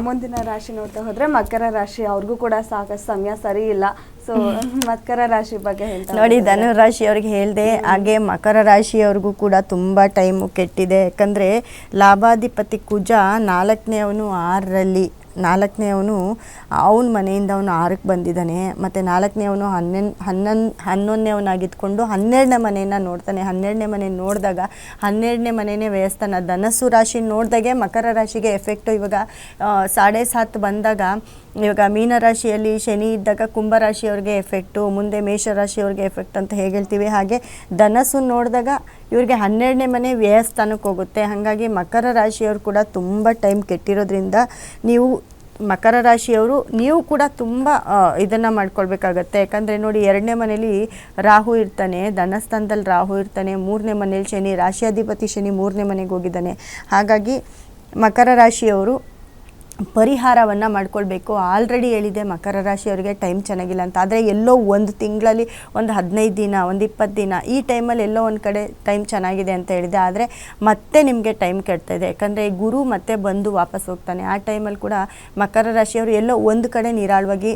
ಮುಂದಿನ ರಾಶಿ ನೋಡ್ತಾ ಹೋದ್ರೆ ಮಕರ ರಾಶಿ, ಅವ್ರಿಗೂ ಕೂಡ ಸಾಕಷ್ಟು ಸಮಯ ಸರಿ ಇಲ್ಲ. ಸೊ ಮಕರ ರಾಶಿ ಬಗ್ಗೆ ಹೇಳ್ತಾ ನೋಡಿ, ಧನು ರಾಶಿಯವ್ರಿಗೆ ಹೇಳಿದೆ ಹಾಗೆ ಮಕರ ರಾಶಿಯವ್ರಿಗೂ ಕೂಡ ತುಂಬ ಟೈಮು ಕೆಟ್ಟಿದೆ. ಯಾಕಂದರೆ ಲಾಭಾಧಿಪತಿ ಕುಜ 4ನೇವನು 6ರಲ್ಲಿ, 4ನೇವನು ಅವನ ಮನೆಯಿಂದ ಅವನು 6ಕ್ಕೆ ಬಂದಿದ್ದಾನೆ. ಮತ್ತು 4ನೇವನು 11ನೇವನಾಗಿದ್ಕೊಂಡು 12ನೇ ಮನೆಯನ್ನು ನೋಡ್ತಾನೆ. 12ನೇ ಮನೆ ನೋಡಿದಾಗ 12ನೇ ಮನೆಯೇ ವ್ಯಯಸ್ಥಾನ. ಧನಸ್ಸು ರಾಶಿ ನೋಡಿದಾಗೆ ಮಕರ ರಾಶಿಗೆ ಎಫೆಕ್ಟು. ಇವಾಗ 7.5 ಬಂದಾಗ ಇವಾಗ ಮೀನರಾಶಿಯಲ್ಲಿ ಶನಿ ಇದ್ದಾಗ ಕುಂಭರಾಶಿಯವ್ರಿಗೆ ಎಫೆಕ್ಟು, ಮುಂದೆ ಮೇಷರಾಶಿಯವ್ರಿಗೆ ಎಫೆಕ್ಟ್ ಅಂತ ಹೇಗೆ ಹೇಳ್ತೀವಿ, ಹಾಗೆ ಧನಸ್ಸು ನೋಡಿದಾಗ ಇವ್ರಿಗೆ 12ನೇ ಮನೆ ವ್ಯಯಸ್ಥಾನಕ್ಕೆ ಹೋಗುತ್ತೆ. ಹಾಗಾಗಿ ಮಕರ ರಾಶಿಯವರು ಕೂಡ ತುಂಬ ಟೈಮ್ ಕೆಟ್ಟಿರೋದ್ರಿಂದ ಮಕರ ರಾಶಿಯವರು ನೀವು ಕೂಡ ತುಂಬ ಇದನ್ನು ಮಾಡ್ಕೊಳ್ಬೇಕಾಗತ್ತೆ. ಯಾಕಂದರೆ ನೋಡಿ, 2ನೇ ಮನೇಲಿ ರಾಹು ಇರ್ತಾನೆ, ಧನಸ್ಥಾನದಲ್ಲಿ ರಾಹು ಇರ್ತಾನೆ, 3ನೇ ಮನೇಲಿ ಶನಿ, ರಾಶಿಯಾಧಿಪತಿ ಶನಿ 3ನೇ ಮನೆಗೆ ಹೋಗಿದ್ದಾನೆ. ಹಾಗಾಗಿ ಮಕರ ರಾಶಿಯವರು ಪರಿಹಾರವನ್ನು ಮಾಡ್ಕೊಳ್ಬೇಕು. ಆಲ್ರೆಡಿ ಹೇಳಿದೆ ಮಕರ ರಾಶಿಯವರಿಗೆ ಟೈಮ್ ಚೆನ್ನಾಗಿಲ್ಲ ಅಂತ. ಆದರೆ ಎಲ್ಲೋ ಒಂದು ತಿಂಗಳಲ್ಲಿ ಒಂದು 15 ದಿನ, ಒಂದು 20 ದಿನ ಈ ಟೈಮಲ್ಲಿ ಎಲ್ಲೋ ಒಂದು ಕಡೆ ಟೈಮ್ ಚೆನ್ನಾಗಿದೆ ಅಂತ ಹೇಳಿದೆ. ಆದರೆ ಮತ್ತೆ ನಿಮಗೆ ಟೈಮ್ ಕೆಡ್ತಾಯಿದೆ. ಯಾಕಂದರೆ ಗುರು ಮತ್ತೆ ಬಂದು ವಾಪಸ್ ಹೋಗ್ತಾನೆ. ಆ ಟೈಮಲ್ಲಿ ಕೂಡ ಮಕರ ರಾಶಿಯವರು ಎಲ್ಲೋ ಒಂದು ಕಡೆ ನಿರಾಳವಾಗಿ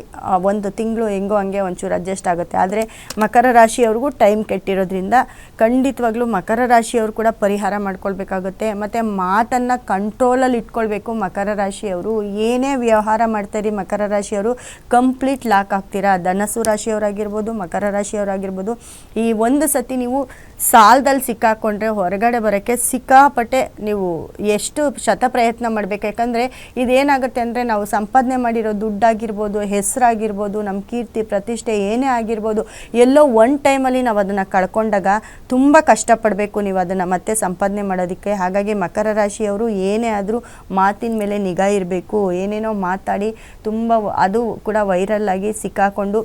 ಒಂದು ತಿಂಗಳು ಹೆಂಗೋ ಹಂಗೆ ಒಂಚೂರು ಅಡ್ಜಸ್ಟ್ ಆಗುತ್ತೆ. ಆದರೆ ಮಕರ ರಾಶಿಯವ್ರಿಗೂ ಟೈಮ್ ಕೆಟ್ಟಿರೋದ್ರಿಂದ ಖಂಡಿತವಾಗ್ಲೂ ಮಕರ ರಾಶಿಯವರು ಕೂಡ ಪರಿಹಾರ ಮಾಡ್ಕೊಳ್ಬೇಕಾಗುತ್ತೆ. ಮತ್ತು ಮಾತನ್ನು ಕಂಟ್ರೋಲಲ್ಲಿ ಇಟ್ಕೊಳ್ಬೇಕು. ಮಕರ ರಾಶಿಯವರು ಏನೇ ವ್ಯವಹಾರ ಮಾಡ್ತಾಯಿರಿ ಮಕರ ರಾಶಿಯವರು ಕಂಪ್ಲೀಟ್ ಲಾಕ್ ಆಗ್ತೀರಾ. ಧನಸ್ಸು ರಾಶಿಯವರಾಗಿರ್ಬೋದು, ಮಕರ ರಾಶಿಯವರಾಗಿರ್ಬೋದು, ಈ ಒಂದು ಸತಿ ನೀವು ಸಾಲದಲ್ಲಿ ಸಿಕ್ಕಾಕೊಂಡ್ರೆ ಹೊರಗಡೆ ಬರೋಕ್ಕೆ ಸಿಕ್ಕಾಪಟ್ಟೆ ನೀವು ಎಷ್ಟು ಪ್ರಯತ್ನ ಮಾಡಬೇಕು. ಯಾಕಂದರೆ ಇದೇನಾಗುತ್ತೆ ಅಂದರೆ, ನಾವು ಸಂಪಾದನೆ ಮಾಡಿರೋ ದುಡ್ಡಾಗಿರ್ಬೋದು, ಹೆಸರಾಗಿರ್ಬೋದು, ನಮ್ಮ ಕೀರ್ತಿ ಪ್ರತಿಷ್ಠೆ ಏನೇ ಆಗಿರ್ಬೋದು, ಎಲ್ಲೋ ಒಂದು ಟೈಮಲ್ಲಿ ನಾವು ಅದನ್ನು ಕಳ್ಕೊಂಡಾಗ ತುಂಬ ಕಷ್ಟಪಡಬೇಕು ನೀವು ಅದನ್ನು ಮತ್ತೆ ಸಂಪಾದನೆ ಮಾಡೋದಕ್ಕೆ. ಹಾಗಾಗಿ ಮಕರ ರಾಶಿಯವರು ಏನೇ ಆದರೂ ಮಾತಿನ ಮೇಲೆ ನಿಗಾ ಇರಬೇಕು. ಏನೇನೋ ಮಾತಾಡಿ ತುಂಬ ಅದು ಕೂಡ ವೈರಲ್ ಆಗಿ ಸಿಕ್ಕಾಕೊಂಡು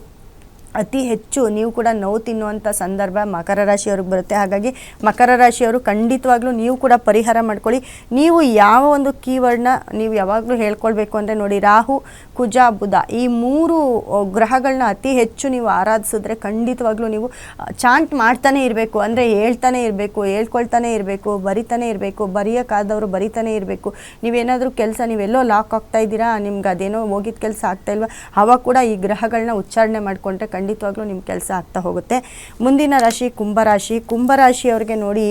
ಅತಿ ಹೆಚ್ಚು ನೀವು ಕೂಡ ನೋವು ತಿನ್ನುವಂಥ ಸಂದರ್ಭ ಮಕರ ರಾಶಿಯವ್ರಿಗೆ ಬರುತ್ತೆ. ಹಾಗಾಗಿ ಮಕರ ರಾಶಿಯವರು ಖಂಡಿತವಾಗ್ಲೂ ನೀವು ಕೂಡ ಪರಿಹಾರ ಮಾಡ್ಕೊಳ್ಳಿ. ನೀವು ಯಾವ ಒಂದು ಕೀವರ್ಡ್ನ ನೀವು ಯಾವಾಗಲೂ ಹೇಳ್ಕೊಳ್ಬೇಕು ಅಂದರೆ ನೋಡಿ, ರಾಹು, ಕುಜ, ಬುಧ ಈ 3 ಗ್ರಹಗಳನ್ನ ಅತಿ ಹೆಚ್ಚು ನೀವು ಆರಾಧಿಸಿದ್ರೆ ಖಂಡಿತವಾಗ್ಲೂ ನೀವು ಚಾಂಟ್ ಮಾಡ್ತಾನೆ ಇರಬೇಕು. ಅಂದರೆ ಹೇಳ್ತಾನೆ ಇರಬೇಕು, ಹೇಳ್ಕೊಳ್ತಾನೆ ಇರಬೇಕು, ಬರಿತಾನೆ ಇರಬೇಕು. ಬರೆಯೋಕ್ಕಾದವರು ಬರಿತಾನೆ ಇರಬೇಕು. ನೀವೇನಾದರೂ ಕೆಲಸ ನೀವೆಲ್ಲೋ ಲಾಕ್ ಆಗ್ತಾ ಇದ್ದೀರಾ, ನಿಮ್ಗೆ ಅದೇನೋ ಹೋಗಿದ್ದ ಕೆಲಸ ಆಗ್ತಾ ಇಲ್ವಾ, ಅವಾಗ ಕೂಡ ಈ ಗ್ರಹಗಳನ್ನ ಉಚ್ಚಾರಣೆ ಮಾಡಿಕೊಂಡ್ರೆ ಖಂಡಿತವಾಗ್ಲೂ ನಿಮ್ಮ ಕೆಲಸ ಆಗ್ತಾ ಹೋಗುತ್ತೆ. ಮುಂದಿನ ರಾಶಿ ಕುಂಭರಾಶಿ. ಕುಂಭರಾಶಿಯವ್ರಿಗೆ ನೋಡಿ,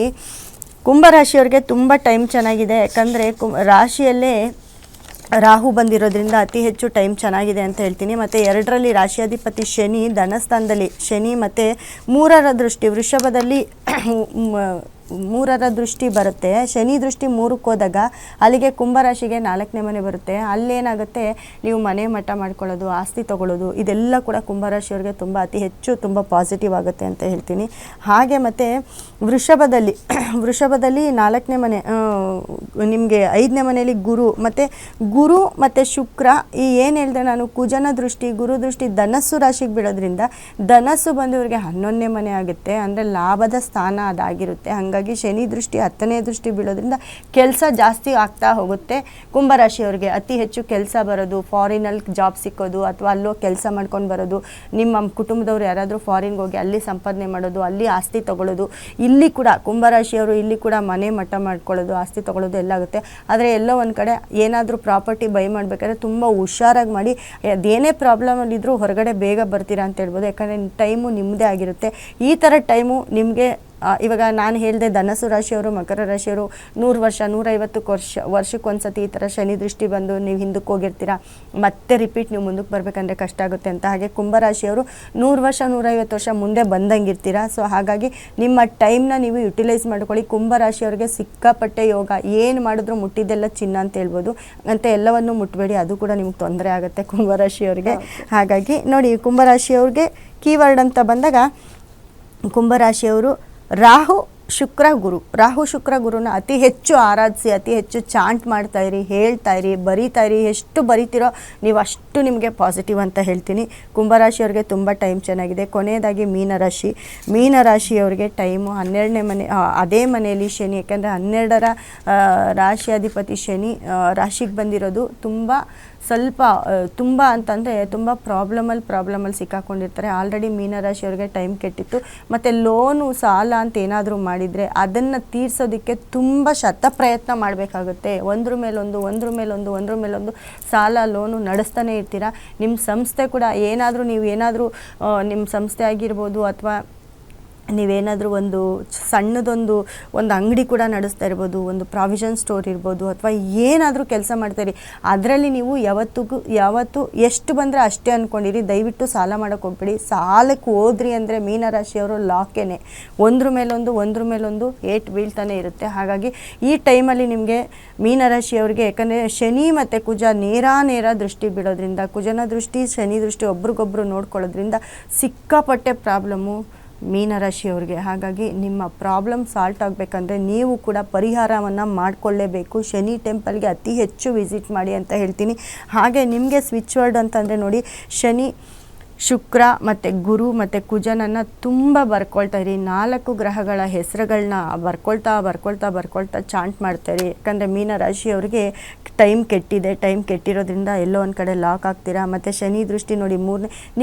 ಕುಂಭರಾಶಿಯವ್ರಿಗೆ ತುಂಬ ಟೈಮ್ ಚೆನ್ನಾಗಿದೆ. ಯಾಕಂದರೆ ರಾಶಿಯಲ್ಲೇ ರಾಹು ಬಂದಿರೋದ್ರಿಂದ ಅತಿ ಹೆಚ್ಚು ಟೈಮ್ ಚೆನ್ನಾಗಿದೆ ಅಂತ ಹೇಳ್ತೀನಿ. ಮತ್ತು 2ರಲ್ಲಿ ರಾಶಿಯಾಧಿಪತಿ ಶನಿ, ಧನಸ್ಥಾನದಲ್ಲಿ ಶನಿ, ಮತ್ತು 3ರ ದೃಷ್ಟಿ ವೃಷಭದಲ್ಲಿ 3ರ ದೃಷ್ಟಿ ಬರುತ್ತೆ. ಶನಿ ದೃಷ್ಟಿ 3ಕ್ಕೆ ಹೋದಾಗ ಅಲ್ಲಿಗೆ ಕುಂಭರಾಶಿಗೆ 4ನೇ ಮನೆ ಬರುತ್ತೆ. ಅಲ್ಲೇನಾಗುತ್ತೆ, ನೀವು ಮನೆ ಮಠ ಮಾಡ್ಕೊಳ್ಳೋದು, ಆಸ್ತಿ ತೊಗೊಳ್ಳೋದು, ಇದೆಲ್ಲ ಕೂಡ ಕುಂಭರಾಶಿಯವ್ರಿಗೆ ತುಂಬ ಅತಿ ಹೆಚ್ಚು ತುಂಬ ಪಾಸಿಟಿವ್ ಆಗುತ್ತೆ ಅಂತ ಹೇಳ್ತೀನಿ. ಹಾಗೆ ಮತ್ತು ವೃಷಭದಲ್ಲಿ 4ನೇ ಮನೆ ನಿಮಗೆ 5ನೇ ಮನೆಯಲ್ಲಿ ಗುರು ಮತ್ತು ಶುಕ್ರ, ಈ ಏನು ಹೇಳಿದೆ ನಾನು, ಕುಜನ ದೃಷ್ಟಿ, ಗುರು ದೃಷ್ಟಿ ಧನಸ್ಸು ರಾಶಿಗೆ ಬೀಳೋದ್ರಿಂದ ಧನಸ್ಸು ಬಂದು ಇವರಿಗೆ 11ನೇ ಮನೆ ಆಗುತ್ತೆ. ಅಂದರೆ ಲಾಭದ ಸ್ಥಾನ ಅದಾಗಿರುತ್ತೆ. ಹಾಗಾಗಿ ಶನಿ ದೃಷ್ಟಿ 10ನೇ ದೃಷ್ಟಿ ಬೀಳೋದ್ರಿಂದ ಕೆಲಸ ಜಾಸ್ತಿ ಆಗ್ತಾ ಹೋಗುತ್ತೆ. ಕುಂಭರಾಶಿಯವ್ರಿಗೆ ಅತಿ ಹೆಚ್ಚು ಕೆಲಸ ಬರೋದು, ಫಾರಿನಲ್ಲಿ ಜಾಬ್ ಸಿಕ್ಕೋದು, ಅಥವಾ ಅಲ್ಲೋ ಕೆಲಸ ಮಾಡ್ಕೊಂಡು ಬರೋದು, ನಿಮ್ಮ ಕುಟುಂಬದವ್ರು ಯಾರಾದರೂ ಫಾರಿನ್ಗೆ ಹೋಗಿ ಅಲ್ಲಿ ಸಂಪಾದನೆ ಮಾಡೋದು, ಅಲ್ಲಿ ಆಸ್ತಿ ತೊಗೊಳ್ಳೋದು, ಇಲ್ಲಿ ಕೂಡ ಕುಂಭರಾಶಿಯವರು ಇಲ್ಲಿ ಕೂಡ ಮನೆ ಮಠ ಮಾಡ್ಕೊಳ್ಳೋದು, ಆಸ್ತಿ ತೊಗೊಳ್ಳೋದು ಎಲ್ಲ ಆಗುತ್ತೆ. ಆದರೆ ಎಲ್ಲೋ ಒಂದು ಕಡೆ ಏನಾದರೂ ಪ್ರಾಪರ್ಟಿ ಬೈ ಮಾಡಬೇಕಾದ್ರೆ ತುಂಬ ಹುಷಾರಾಗಿ ಮಾಡಿ. ಅದೇನೇ ಪ್ರಾಬ್ಲಮಲ್ಲಿದ್ದರೂ ಹೊರಗಡೆ ಬೇಗ ಬರ್ತೀರಾ ಅಂತ ಹೇಳ್ಬೋದು. ಯಾಕಂದರೆ ಟೈಮು ನಿಮ್ಮದೇ ಆಗಿರುತ್ತೆ. ಈ ಥರ ಟೈಮು ನಿಮಗೆ ಇವಾಗ ನಾನು ಹೇಳಿದೆ, ಧನಸ್ಸು ರಾಶಿಯವರು, ಮಕರ ರಾಶಿಯವರು 100 ವರ್ಷ 150 ವರ್ಷಕ್ಕೊಂದ್ಸತಿ ಈ ಥರ ಶನಿ ದೃಷ್ಟಿ ಬಂದು ನೀವು ಹಿಂದಕ್ಕೆ ಹೋಗಿರ್ತೀರ, ಮತ್ತೆ ರಿಪೀಟ್ ನೀವು ಮುಂದಕ್ಕೆ ಬರಬೇಕಂದ್ರೆ ಕಷ್ಟ ಆಗುತ್ತೆ ಅಂತ. ಹಾಗೆ ಕುಂಭರಾಶಿಯವರು 100 ವರ್ಷ 150 ವರ್ಷ ಮುಂದೆ ಬಂದಂಗಿರ್ತೀರ. ಸೊ ಹಾಗಾಗಿ ನಿಮ್ಮ ಟೈಮ್ನ ನೀವು ಯುಟಿಲೈಸ್ ಮಾಡ್ಕೊಳ್ಳಿ. ಕುಂಭರಾಶಿಯವ್ರಿಗೆ ಸಿಕ್ಕಾಪಟ್ಟೆ ಯೋಗ, ಏನು ಮಾಡಿದ್ರು ಮುಟ್ಟಿದ್ದೆಲ್ಲ ಚಿನ್ನ ಅಂತ ಹೇಳ್ಬೋದು. ಅಂತ ಎಲ್ಲವನ್ನು ಮುಟ್ಟಬೇಡಿ, ಅದು ಕೂಡ ನಿಮ್ಗೆ ತೊಂದರೆ ಆಗುತ್ತೆ ಕುಂಭರಾಶಿಯವ್ರಿಗೆ. ಹಾಗಾಗಿ ನೋಡಿ, ಕುಂಭರಾಶಿಯವ್ರಿಗೆ ಕೀವರ್ಡ್ ಅಂತ ಬಂದಾಗ ಕುಂಭರಾಶಿಯವರು ರಾಹು ಶುಕ್ರ ಗುರುನ ಅತಿ ಹೆಚ್ಚು ಆರಾಧಿಸಿ, ಅತಿ ಹೆಚ್ಚು ಚಾಂಟ್ ಮಾಡ್ತಾಯಿರಿ, ಹೇಳ್ತಾಯಿರಿ, ಬರೀತಾಯಿರಿ. ಎಷ್ಟು ಬರಿತೀರೋ ನೀವು ಅಷ್ಟು ನಿಮಗೆ ಪಾಸಿಟಿವ್ ಅಂತ ಹೇಳ್ತೀನಿ. ಕುಂಭರಾಶಿಯವ್ರಿಗೆ ತುಂಬ ಟೈಮ್ ಚೆನ್ನಾಗಿದೆ. ಕೊನೆಯದಾಗಿ ಮೀನರಾಶಿಯವರಿಗೆ ಟೈಮು 12ನೇ ಮನೆ, ಅದೇ ಮನೆಯಲ್ಲಿ ಶನಿ. ಯಾಕೆಂದರೆ 12ರ ರಾಶಿಯಾಧಿಪತಿ ಶನಿ ರಾಶಿಗೆ ಬಂದಿರೋದು ತುಂಬ ಅಂತಂದರೆ ತುಂಬ ಪ್ರಾಬ್ಲಮಲ್ಲಿ ಸಿಕ್ಕಾಕೊಂಡಿರ್ತಾರೆ. Already ಮೀನರಾಶಿಯವ್ರಿಗೆ time ಕೆಟ್ಟಿತ್ತು. ಮತ್ತು ಲೋನು ಸಾಲ ಅಂತ ಏನಾದರೂ ಮಾಡಿ ಮಾಡಿದರೆ ಅದನ್ನು ತೀರಿಸೋದಕ್ಕೆ ತುಂಬ ಶತಪ್ರಯತ್ನ ಮಾಡಬೇಕಾಗುತ್ತೆ. ಒಂದ್ರ ಮೇಲೊಂದು ಸಾಲ ಲೋನು ನಡೆಸ್ತಾನೆ ಇರ್ತೀರ. ನಿಮ್ಮ ಸಂಸ್ಥೆ ಕೂಡ ಏನಾದರೂ ನಿಮ್ಮ ಸಂಸ್ಥೆ ಆಗಿರ್ಬೋದು ಅಥವಾ ನೀವೇನಾದರೂ ಸಣ್ಣದೊಂದು ಅಂಗಡಿ ಕೂಡ ನಡೆಸ್ತಾ ಇರ್ಬೋದು, ಒಂದು ಪ್ರಾವಿಷನ್ ಸ್ಟೋರ್ ಇರ್ಬೋದು, ಅಥವಾ ಏನಾದರೂ ಕೆಲಸ ಮಾಡ್ತಾಯಿರಿ. ಅದರಲ್ಲಿ ನೀವು ಯಾವತ್ತೂ ಎಷ್ಟು ಬಂದರೆ ಅಷ್ಟೇ ಅಂದ್ಕೊಂಡಿರಿ. ದಯವಿಟ್ಟು ಸಾಲ ಮಾಡೋಕ್ಕೆ ಹೋಗ್ಬೇಡಿ. ಸಾಲಕ್ಕೆ ಹೋದ್ರಿ ಅಂದರೆ ಮೀನರಾಶಿಯವರು ಲಾಕೇನೆ, ಒಂದ್ರ ಮೇಲೊಂದು ಏಟು ಬೀಳ್ತಾನೆ ಇರುತ್ತೆ. ಹಾಗಾಗಿ ಈ ಟೈಮಲ್ಲಿ ನಿಮಗೆ ಮೀನರಾಶಿಯವರಿಗೆ, ಯಾಕಂದರೆ ಶನಿ ಮತ್ತು ಕುಜ ನೇರ ದೃಷ್ಟಿ ಬಿಡೋದ್ರಿಂದ, ಕುಜನ ದೃಷ್ಟಿ ಶನಿ ದೃಷ್ಟಿ ಒಬ್ರಿಗೊಬ್ರು ನೋಡ್ಕೊಳ್ಳೋದ್ರಿಂದ ಸಿಕ್ಕಾಪಟ್ಟೆ ಪ್ರಾಬ್ಲಮ್ಮು ಮೀನರಾಶಿಯವ್ರಿಗೆ. ಹಾಗಾಗಿ ನಿಮ್ಮ ಪ್ರಾಬ್ಲಮ್ ಸಾಲ್ಟ್ ಆಗಬೇಕಂದ್ರೆ ನೀವು ಕೂಡ ಪರಿಹಾರವನ್ನು ಮಾಡಿಕೊಳ್ಳೇಬೇಕು. ಶನಿ ಟೆಂಪಲ್ಗೆ ಅತಿ ಹೆಚ್ಚು ವಿಸಿಟ್ ಮಾಡಿ ಅಂತ ಹೇಳ್ತೀನಿ. ಹಾಗೆ ನಿಮಗೆ ಸ್ವಿಚ್ ವರ್ಡ್ ಅಂತಂದರೆ ನೋಡಿ, ಶನಿ, ಶುಕ್ರ ಮತ್ತು ಗುರು ಮತ್ತು ಕುಜನನ್ನು ತುಂಬ ಬರ್ಕೊಳ್ತಾ ಇರಿ. 4 ಗ್ರಹಗಳ ಹೆಸರುಗಳನ್ನ ಬರ್ಕೊಳ್ತಾ ಚಾಂಟ್ ಮಾಡ್ತಾಯಿರಿ. ಯಾಕಂದರೆ ಮೀನರಾಶಿಯವ್ರಿಗೆ ಟೈಮ್ ಕೆಟ್ಟಿರೋದ್ರಿಂದ ಎಲ್ಲೋ ಒಂದು ಕಡೆ ಲಾಕ್ ಆಗ್ತೀರಾ. ಮತ್ತು ಶನಿ ದೃಷ್ಟಿ ನೋಡಿ,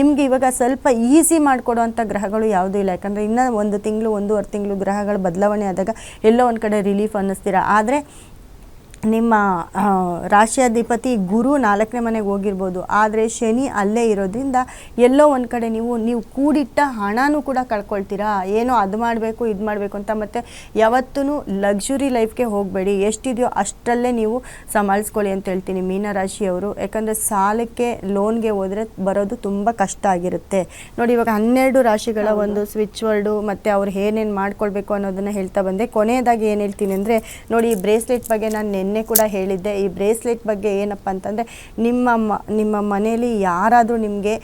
ನಿಮಗೆ ಇವಾಗ ಸ್ವಲ್ಪ ಈಸಿ ಮಾಡಿಕೊಡೋವಂಥ ಗ್ರಹಗಳು ಯಾವುದೂ ಇಲ್ಲ. ಯಾಕಂದರೆ ಇನ್ನೂ 1 ತಿಂಗಳು 1.5 ತಿಂಗಳು ಗ್ರಹಗಳ ಬದಲಾವಣೆ ಆದಾಗ ಎಲ್ಲೋ ಒಂದು ಕಡೆ ರಿಲೀಫ್ ಅನ್ನಿಸ್ತೀರಾ. ಆದರೆ ನಿಮ್ಮ ರಾಶಿಯಾಧಿಪತಿ ಗುರು 4ನೇ ಮನೆಗೆ ಹೋಗಿರ್ಬೋದು, ಆದರೆ ಶನಿ ಅಲ್ಲೇ ಇರೋದ್ರಿಂದ ಎಲ್ಲೋ ಒಂದು ಕಡೆ ನೀವು ಕೂಡಿಟ್ಟ ಹಣನೂ ಕೂಡ ಕಳ್ಕೊಳ್ತೀರಾ. ಏನೋ ಅದು ಮಾಡಬೇಕು ಇದು ಮಾಡಬೇಕು ಅಂತ. ಮತ್ತು ಯಾವತ್ತೂ ಲಕ್ಸುರಿ ಲೈಫ್ಗೆ ಹೋಗಬೇಡಿ. ಎಷ್ಟಿದೆಯೋ ಅಷ್ಟರಲ್ಲೇ ನೀವು ಸಂಭಾಳಿಸ್ಕೊಳ್ಳಿ ಅಂತ ಹೇಳ್ತೀನಿ ಮೀನರಾಶಿಯವರು. ಯಾಕಂದರೆ ಸಾಲಕ್ಕೆ ಲೋನ್ಗೆ ಹೋದರೆ ಬರೋದು ತುಂಬ ಕಷ್ಟ ಆಗಿರುತ್ತೆ. ನೋಡಿ, ಇವಾಗ 12 ರಾಶಿಗಳ ಒಂದು ಸ್ವಿಚ್ ವರ್ಡು ಮತ್ತು ಅವ್ರು ಏನೇನು ಮಾಡ್ಕೊಳ್ಬೇಕು ಅನ್ನೋದನ್ನು ಹೇಳ್ತಾ ಬಂದೆ. ಕೊನೆಯದಾಗಿ ಏನು ಹೇಳ್ತೀನಿ ಅಂದರೆ ನೋಡಿ, ಈ ಬ್ರೇಸ್ಲೆಟ್ ಬಗ್ಗೆ ನಾನು ನಿನ್ನೆ ಕೂಡ ಹೇಳಿದ್ದೆ. ಈ ಬ್ರೇಸ್ಲೆಟ್ ಬಗ್ಗೆ ಏನಪ್ಪ ಅಂತಂದರೆ, ನಿಮ್ಮ ಮನೆಯಲ್ಲಿ ಯಾರಾದರೂ ನಿಮಗೆ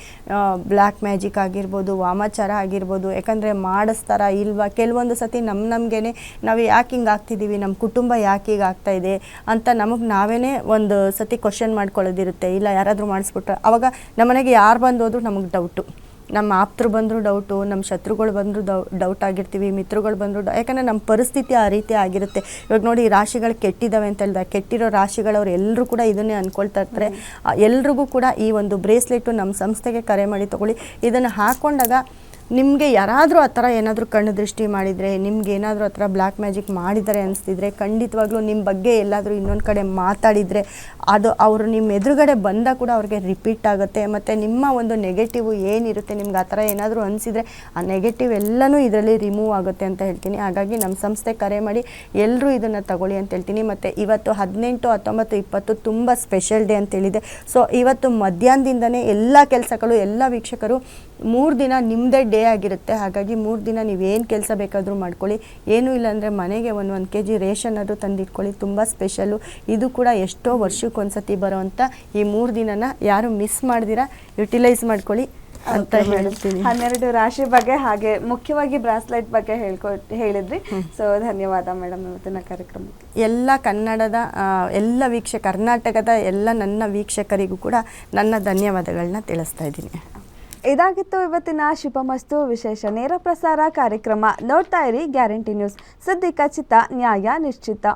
ಬ್ಲ್ಯಾಕ್ ಮ್ಯಾಜಿಕ್ ಆಗಿರ್ಬೋದು, ವಾಮಾಚಾರ ಆಗಿರ್ಬೋದು, ಯಾಕಂದರೆ ಮಾಡಿಸ್ತಾರಾ ಇಲ್ವಾ, ಕೆಲವೊಂದು ಸತಿ ನಮಗೇ ನಾವು ಯಾಕೆ ಹಿಂಗೆ ಆಗ್ತಿದ್ದೀವಿ, ನಮ್ಮ ಕುಟುಂಬ ಯಾಕೆ ಹೀಗೆ ಆಗ್ತಾಯಿದೆ ಅಂತ ನಾವೇ ಒಂದು ಸತಿ ಕ್ವಶನ್ ಮಾಡ್ಕೊಳ್ಳೋದಿರುತ್ತೆ. ಇಲ್ಲ ಯಾರಾದರೂ ಮಾಡಿಸ್ಬಿಟ್ರೆ ಅವಾಗ ನಮ್ಮನೆಗೆ ಯಾರು ಬಂದೋದ್ರು ನಮಗೆ ಡೌಟು. ನಮ್ಮ ಆಪ್ತರು ಬಂದರೂ ಡೌಟು, ನಮ್ಮ ಶತ್ರುಗಳು ಬಂದರೂ ಡೌಟ್ ಆಗಿರ್ತೀವಿ, ಮಿತ್ರಗಳು ಬಂದರೂ ಯಾಕಂದರೆ ನಮ್ಮ ಪರಿಸ್ಥಿತಿ ಆ ರೀತಿ ಆಗಿರುತ್ತೆ. ಇವಾಗ ನೋಡಿ, ರಾಶಿಗಳು ಕೆಟ್ಟಿದ್ದಾವೆ ಅಂತ ಹೇಳಿದಾಗ, ಕೆಟ್ಟಿರೋ ರಾಶಿಗಳವ್ರು ಎಲ್ಲರೂ ಕೂಡ ಇದನ್ನೇ ಅಂದ್ಕೊಳ್ತಾ ಇರ್ತಾರೆ. ಎಲ್ರಿಗೂ ಕೂಡ ಈ ಒಂದು ಬ್ರೇಸ್ಲೆಟು ನಮ್ಮ ಸಂಸ್ಥೆಗೆ ಕರೆ ಮಾಡಿ ತೊಗೊಳ್ಳಿ. ಇದನ್ನು ಹಾಕ್ಕೊಂಡಾಗ ನಿಮಗೆ ಯಾರಾದರೂ ಆ ಥರ ಏನಾದರೂ ಕಣ್ಣು ದೃಷ್ಟಿ ಮಾಡಿದರೆ, ನಿಮ್ಗೆ ಏನಾದರೂ ಆ ಥರ ಬ್ಲ್ಯಾಕ್ ಮ್ಯಾಜಿಕ್ ಮಾಡಿದ್ದಾರೆ ಅನಿಸ್ತಿದ್ರೆ, ಖಂಡಿತವಾಗ್ಲೂ ನಿಮ್ಮ ಬಗ್ಗೆ ಎಲ್ಲಾದರೂ ಇನ್ನೊಂದು ಕಡೆ ಮಾತಾಡಿದರೆ ಅದು ಅವರು ನಿಮ್ಮ ಎದುರುಗಡೆ ಬಂದಾಗ ಕೂಡ ಅವ್ರಿಗೆ ರಿಪೀಟ್ ಆಗುತ್ತೆ. ಮತ್ತು ನಿಮ್ಮ ಒಂದು ನೆಗೆಟಿವ್ ಏನಿರುತ್ತೆ, ನಿಮ್ಗೆ ಆ ಥರ ಏನಾದರೂ ಅನಿಸಿದರೆ ಆ ನೆಗೆಟಿವ್ ಎಲ್ಲನೂ ಇದರಲ್ಲಿ ರಿಮೂವ್ ಆಗುತ್ತೆ ಅಂತ ಹೇಳ್ತೀನಿ. ಹಾಗಾಗಿ ನಮ್ಮ ಸಂಸ್ಥೆ ಕರೆ ಮಾಡಿ ಎಲ್ಲರೂ ಇದನ್ನು ತಗೊಳ್ಳಿ ಅಂತ ಹೇಳ್ತೀನಿ. ಮತ್ತು ಇವತ್ತು 18, 19, 20 ತುಂಬ ಸ್ಪೆಷಲ್ ಡೇ ಅಂತೇಳಿದೆ. ಸೊ ಇವತ್ತು ಮಧ್ಯಾಹ್ನದಿಂದನೇ ಎಲ್ಲ ಕೆಲಸಗಳು, ಎಲ್ಲ ವೀಕ್ಷಕರು 3 ದಿನ ನಿಮ್ಮದೇ ಡೇ ಆಗಿರುತ್ತೆ. ಹಾಗಾಗಿ 3 ದಿನ ನೀವೇನು ಕೆಲಸ ಬೇಕಾದರೂ ಮಾಡ್ಕೊಳ್ಳಿ. ಏನೂ ಇಲ್ಲಾಂದರೆ ಮನೆಗೆ 1 kg ರೇಷನ್ ಅದು ತಂದಿಟ್ಕೊಳ್ಳಿ, ತುಂಬ ಸ್ಪೆಷಲ್ಲು. ಇದು ಕೂಡ ಎಷ್ಟೋ ವರ್ಷಕ್ಕೊಂದ್ಸತಿ ಬರೋವಂಥ ಈ 3 ದಿನನ ಯಾರು ಮಿಸ್ ಮಾಡ್ದಿರಾ ಯುಟಿಲೈಸ್ ಮಾಡ್ಕೊಳ್ಳಿ ಅಂತ ಹೇಳ್ತೀನಿ. 12 ರಾಶಿ ಬಗ್ಗೆ ಹಾಗೆ ಮುಖ್ಯವಾಗಿ ಬ್ರಾಸ್ಲೆಟ್ ಬಗ್ಗೆ ಹೇಳಿದ್ರಿ. ಸೊ ಧನ್ಯವಾದ ಮೇಡಮ್ ಇವತ್ತಿನ ಕಾರ್ಯಕ್ರಮಕ್ಕೆ. ಎಲ್ಲ ಕನ್ನಡದ ಎಲ್ಲ ಕರ್ನಾಟಕದ ಎಲ್ಲ ನನ್ನ ವೀಕ್ಷಕರಿಗೂ ಕೂಡ ನನ್ನ ಧನ್ಯವಾದಗಳನ್ನ ತಿಳಿಸ್ತಾ ಇದ್ದೀನಿ. ಇದಾಗಿತ್ತು ಇವತ್ತಿನ ಶಿವಮಸ್ತು ವಿಶೇಷ ನೇರ ಪ್ರಸಾರ ಕಾರ್ಯಕ್ರಮ. ನೋಡ್ತಾ ಇರಿ ಗ್ಯಾರಂಟಿ ನ್ಯೂಸ್, ಸುದ್ದಿ ಖಚಿತ, ನ್ಯಾಯ ನಿಶ್ಚಿತ.